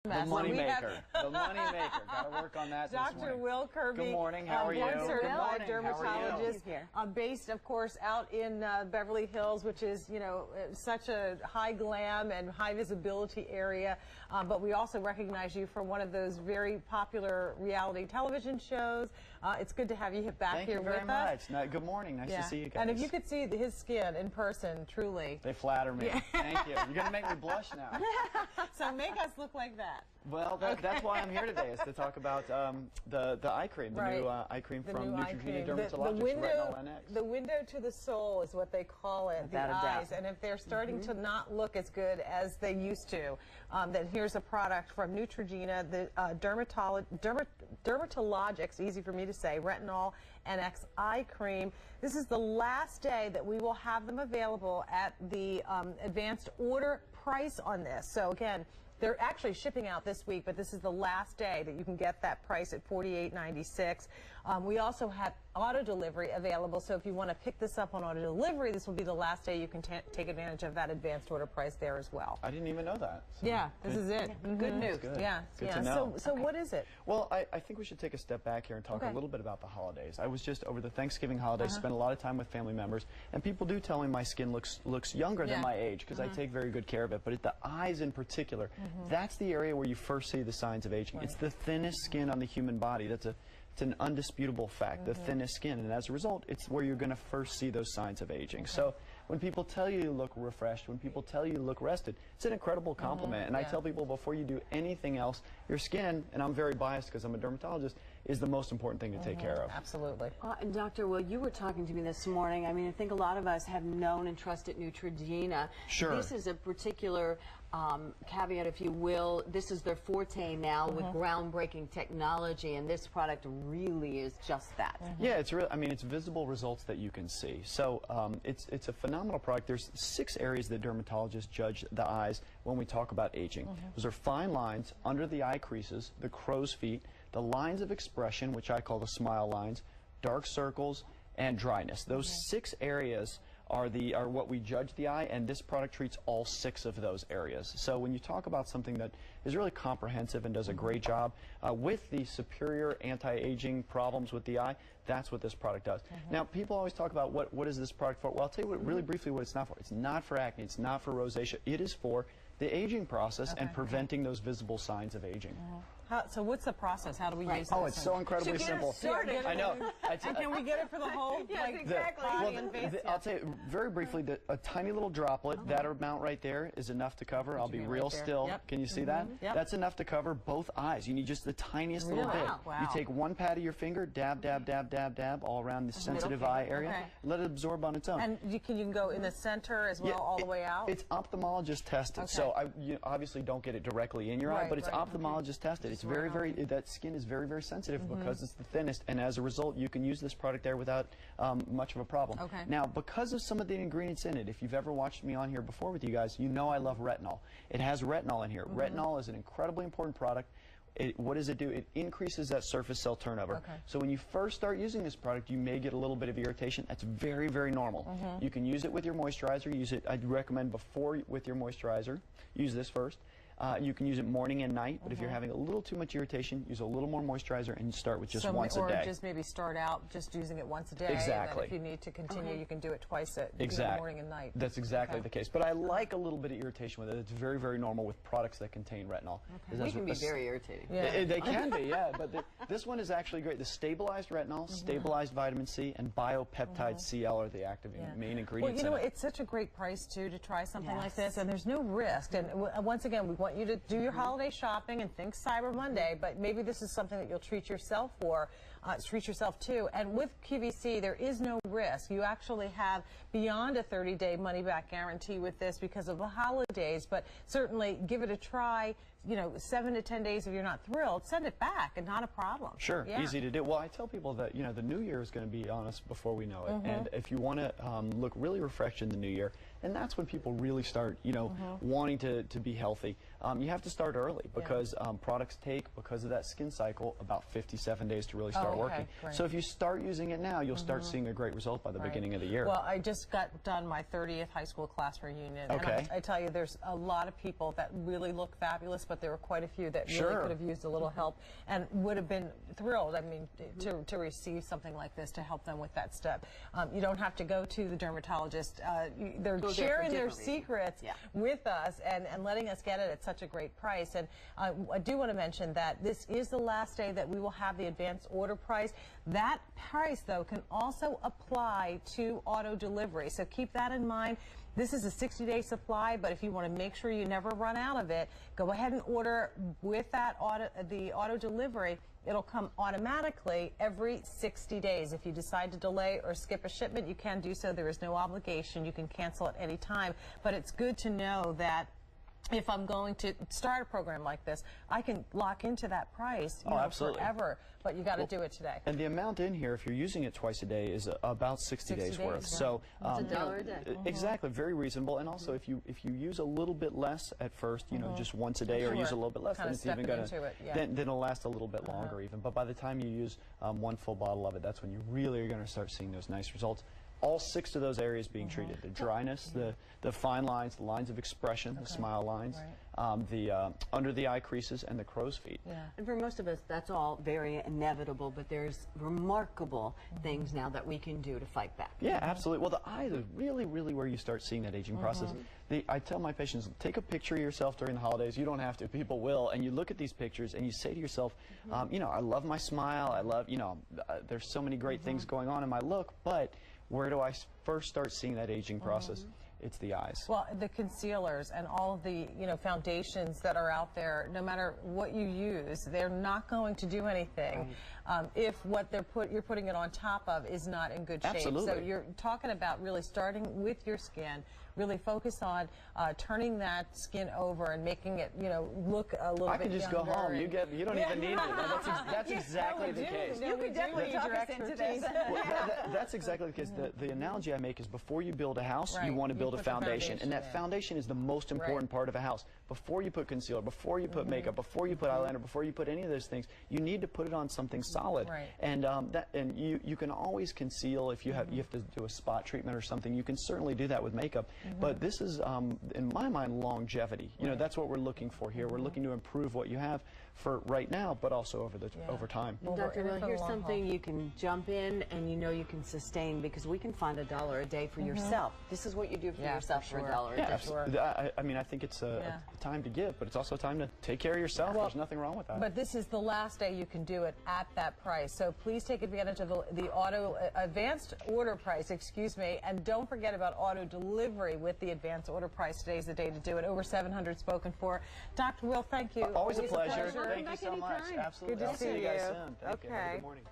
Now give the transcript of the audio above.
The money maker. The money maker. Got to work on that this morning. Dr. Will Kirby. Good morning. How are you? Board-certified dermatologist, How are you? Based, of course, out in Beverly Hills, which is, you know, such a high glam and high visibility area. But we also recognize you from one of those very popular reality television shows. It's good to have you back here with us. Thank you very much. Good morning. Nice to see you guys. And if you could see his skin in person, truly. They flatter me. Thank you. You're going to make me blush now. So make us look like that. Well, that's why I'm here today, is to talk about the eye cream, the new eye cream from Neutrogena Dermatologics, Retinol NX. The window to the soul is what they call it, the eyes. And if they're starting to not look as good as they used to, then here's a product from Neutrogena, the Dermatologics, easy for me to say, Retinol NX eye cream. This is the last day that we will have them available at the advanced order price on this. So again, they're actually shipping out this week, but this is the last day that you can get that price at $48.96. We also have auto delivery available, so if you want to pick this up on auto delivery, this will be the last day you can take advantage of that advanced order price there as well. I didn't even know that. So yeah, this is it. Good news. Good. Yeah. Good to know. So what is it? Well, I think we should take a step back here and talk a little bit about the holidays. I was just over the Thanksgiving holidays, spent a lot of time with family members, and people do tell me my skin looks younger than my age because I take very good care of it. But the eyes in particular, that's the area where you first see the signs of aging. It's the thinnest skin on the human body. It's an undisputable fact, the thinnest skin, and as a result, it's where you're going to first see those signs of aging. So when people tell you look refreshed, when people tell you look rested, it's an incredible compliment. And I tell people before you do anything else, your skin, and I'm very biased because I'm a dermatologist, is the most important thing to take care of. Absolutely. And Dr. Will, you were talking to me this morning. I mean, I think a lot of us have known and trusted Neutrogena. Sure. This is a particular caveat, if you will. This is their forte now with groundbreaking technology, and this product really is just that. Yeah, it's real. I mean, it's visible results that you can see. So it's a phenomenal product. There's 6 areas that dermatologists judge the eyes when we talk about aging. Those are fine lines under the eye creases, the crow's feet, the lines of expression, which I call the smile lines, dark circles, and dryness. Those 6 areas are what we judge the eye, and this product treats all 6 of those areas. So when you talk about something that is really comprehensive and does a great job with the superior anti-aging problems with the eye, that's what this product does. Now, people always talk about what is this product for? Well, I'll tell you really briefly what it's not for. It's not for acne. It's not for rosacea. It is for the aging process and preventing those visible signs of aging. So what's the process? How do we use this? Oh, it's so incredibly simple. I know. And can we get it for the whole? Yes, exactly. I'll tell you very briefly, a tiny little droplet, that amount right there is enough to cover. I'll be real still. Can you see that? That's enough to cover both eyes. You need just the tiniest little bit. You take one pad of your finger, dab, dab, dab, dab, dab, all around the sensitive eye area. Let it absorb on its own. And you can go in the center as well, all the way out? It's ophthalmologist tested. So you obviously don't get it directly in your eye, but it's ophthalmologist tested. It's that skin is very, very sensitive because it's the thinnest, and as a result, you can use this product there without much of a problem. Now, because of some of the ingredients in it, if you've ever watched me on here before with you guys, you know I love retinol. It has retinol in here. Retinol is an incredibly important product. What does it do? It increases that surface cell turnover. So when you first start using this product, you may get a little bit of irritation. That's very, very normal. You can use it with your moisturizer. Use it, I'd recommend before with your moisturizer. Use this first. You can use it morning and night, but if you're having a little too much irritation, use a little more moisturizer and start with just once a day. Or just maybe start out just using it once a day. Exactly. And then if you need to continue, you can do it twice morning and night. That's exactly the case. But I like a little bit of irritation with it. It's very, very normal with products that contain retinol. We can be very irritating. They can be, yeah. But this one is actually great. The stabilized retinol, stabilized vitamin C, and biopeptide CL are the active main ingredients. Well, you know, it's such a great price, too, to try something like this, and there's no risk. And once again, we want you to do your holiday shopping and think Cyber Monday, but maybe this is something that you'll treat yourself to. And with QVC, there is no risk. You actually have beyond a 30-day money-back guarantee with this because of the holidays, but certainly give it a try. You know, 7 to 10 days if you're not thrilled, send it back and not a problem. Sure, easy to do. Well, I tell people that, you know, the new year is going to be on us before we know it. And if you want to look really refreshed in the new year, And that's when people really start, you know, wanting to be healthy. You have to start early because products take, because of that skin cycle, about 57 days to really start working. Great. So if you start using it now, you'll start seeing a great result by the beginning of the year. Well, I just got done my 30th high school class reunion. Okay. And I tell you, there's a lot of people that really look fabulous, but there were quite a few that really could have used a little help and would have been thrilled, I mean, to receive something like this to help them with that step. You don't have to go to the dermatologist. They're sharing their secrets with us and letting us get it at such a great price. And I do want to mention that this is the last day that we will have the advanced order price. That price, though, can also apply to auto delivery. So keep that in mind. This is a 60-day supply, but if you want to make sure you never run out of it, go ahead and order with that the auto delivery. It'll come automatically every 60 days. If you decide to delay or skip a shipment, you can do so. There is no obligation. You can cancel at any time. But it's good to know that if I'm going to start a program like this, I can lock into that price forever. But you got to do it today. And the amount in here, if you're using it twice a day, is about 60 days worth. Right. So it's $1 a day. Exactly, very reasonable. And also, if you use a little bit less at first, you know, just once a day, or use a little bit less, then it's even going to then it'll last a little bit longer even. But by the time you use one full bottle of it, that's when you really are going to start seeing those nice results. All 6 of those areas being treated: the dryness, the fine lines, the lines of expression, the smile lines, the under the eye creases, and the crow's feet. And for most of us, that's all very inevitable, but there's remarkable things now that we can do to fight back. Yeah, absolutely. Well, the eyes is really, really where you start seeing that aging process. I tell my patients, take a picture of yourself during the holidays. You don't have to, people will. And you look at these pictures and you say to yourself, you know, I love my smile. I love, you know, there's so many great things going on in my look, but where do I first start seeing that aging process? It's the eyes. Well, the concealers and all of the, you know, foundations that are out there, no matter what you use, they're not going to do anything if what you're putting it on top of is not in good shape. Absolutely. So you're talking about really starting with your skin. Really focus on turning that skin over and making it, you know, look a little bit younger. I can just go home. You don't even need me. That's exactly the case. You could definitely talk us into this. That's exactly the case. The analogy I make is, before you build a house, you want to build a foundation. And that foundation is the most important part of a house. Before you put concealer, before you put makeup, before you put eyeliner, before you put any of those things, you need to put it on something solid. And you can always conceal if you have to do a spot treatment or something. You can certainly do that with makeup. But this is, in my mind, longevity. You know, that's what we're looking for here. We're looking to improve what you have for right now, but also over time. Well, Dr. Will, here's something you can jump in and you know you can sustain, because we can find $1 a day for yourself. This is what you do for yourself for $1 a day. I mean, I think it's a time to give, but it's also a time to take care of yourself. There's nothing wrong with that. But this is the last day you can do it at that price. So please take advantage of the advanced order price, and don't forget about auto delivery with the advanced order price. Today's the day to do it. Over 700 spoken for. Dr. Will, thank you. Always a pleasure. Thank you so much. Anytime. Absolutely. Good to see I'll see you guys you. soon. Thank you. Have a good morning.